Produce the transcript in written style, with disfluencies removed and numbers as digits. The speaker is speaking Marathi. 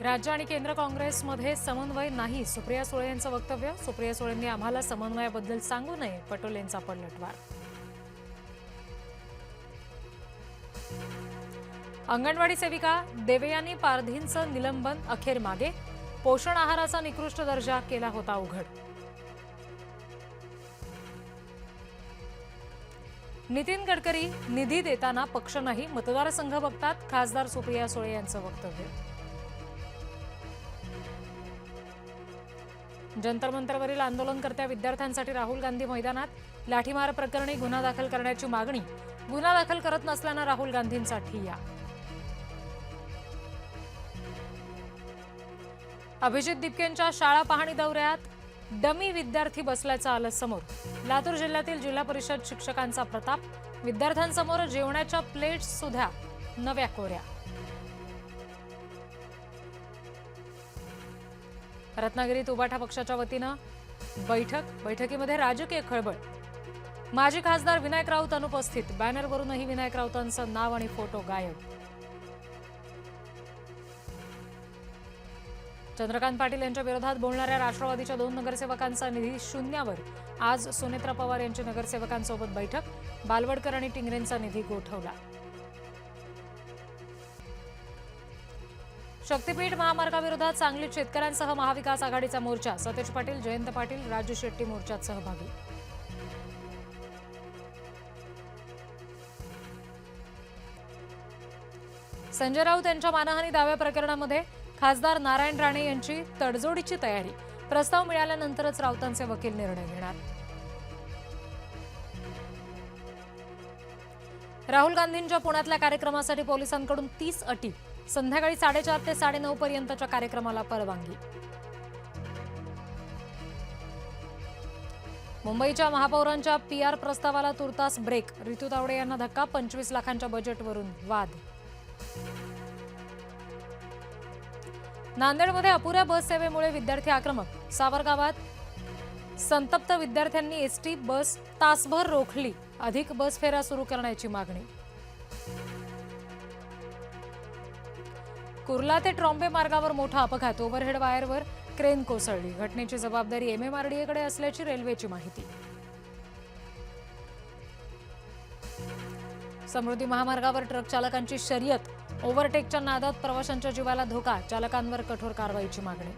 राज्य आणि केंद्र काँग्रेसमध्ये समन्वय नाही, सुप्रिया सुळे यांचं वक्तव्य. सुप्रिया सुळेंनी आम्हाला समन्वयाबद्दल सांगू नये, पटोलेंचा पलटवार. अंगणवाडी सेविका देवयानी पारधींचं निलंबन अखेर मागे. पोषण आहाराचा निकृष्ट दर्जा केला होता उघड. नितीन गडकरी निधी देताना पक्ष नाही, मतदारसंघ बघतात, खासदार सुप्रिया सुळे यांचं वक्तव्य. जंतर मंतरवरील आंदोलनकर्त्या विद्यार्थ्यांसाठी राहुल गांधी मैदानात. लाठीमार प्रकरणी गुन्हा दाखल करण्याची मागणी. गुन्हा दाखल करत नसल्यानं राहुल गांधींचा ठिय्या. अभिजित दिपकेंच्या शाळा पाहणी दौऱ्यात डमी विद्यार्थी बसल्याचं आलं समोर. लातूर जिल्ह्यातील जिल्हा परिषद शिक्षकांचा प्रताप. विद्यार्थ्यांसमोर जेवणाच्या प्लेट्स सुद्धा नव्या कोऱ्या. रत्नागिरीत उबाठा पक्षाच्या वतीनं बैठकीमध्ये राजकीय खळबळ. माजी खासदार विनायक राऊत अनुपस्थित. बॅनरवरूनही विनायक राऊतांचं नाव आणि फोटो गायब. चंद्रकांत पाटील यांच्या विरोधात बोलणाऱ्या राष्ट्रवादीच्या 2 नगरसेवकांचा निधी शून्यावर. आज सुनेत्रा पवार यांची नगरसेवकांसोबत बैठक. बालवडकर आणि टिंगरेंचा निधी गोठवला. शक्तीपीठ महामार्गाविरोधात सांगलीत शेतकऱ्यांसह महाविकास आघाडीचा मोर्चा. सतेज पाटील, जयंत पाटील, राजू शेट्टी मोर्चात सहभागी. संजय राऊत यांच्या मानहानी दाव्या प्रकरणामध्ये खासदार नारायण राणे यांची तडजोडीची तयारी. प्रस्ताव मिळाल्यानंतरच राऊतांचे वकील निर्णय घेणार. राहुल गांधींच्या पुण्यातल्या कार्यक्रमासाठी पोलिसांकडून 30 अटी. संध्याकाळी 4:30 ते 9:30 पर्यंतच्या कार्यक्रमाला परवानगी. मुंबईच्या महापौरांच्या PR प्रस्तावाला तुर्तास ब्रेक. रितू तावडे यांना धक्का. 25 लाखांच्या बजेटवरून वाद. नांदेडमध्ये अपुऱ्या बस सेवेमुळे विद्यार्थी आक्रमक. सावरगावात संतप्त विद्यार्थ्यांनी एसटी बस तासभर रोखली. अधिक बस फेऱ्या सुरू करण्याची मागणी. कुर्ला ते ट्रॉम्बे मार्गावर मोठा अपघात. ओव्हरहेड वायरवर क्रेन कोसळली. घटनेची जबाबदारी MMRDAकडे असल्याची रेल्वेची माहिती. समृद्धी महामार्गावर ट्रक चालकांची शर्यत. ओव्हरटेकच्या नादात प्रवाशांच्या जीवाला धोका. चालकांवर कठोर कारवाईची मागणी.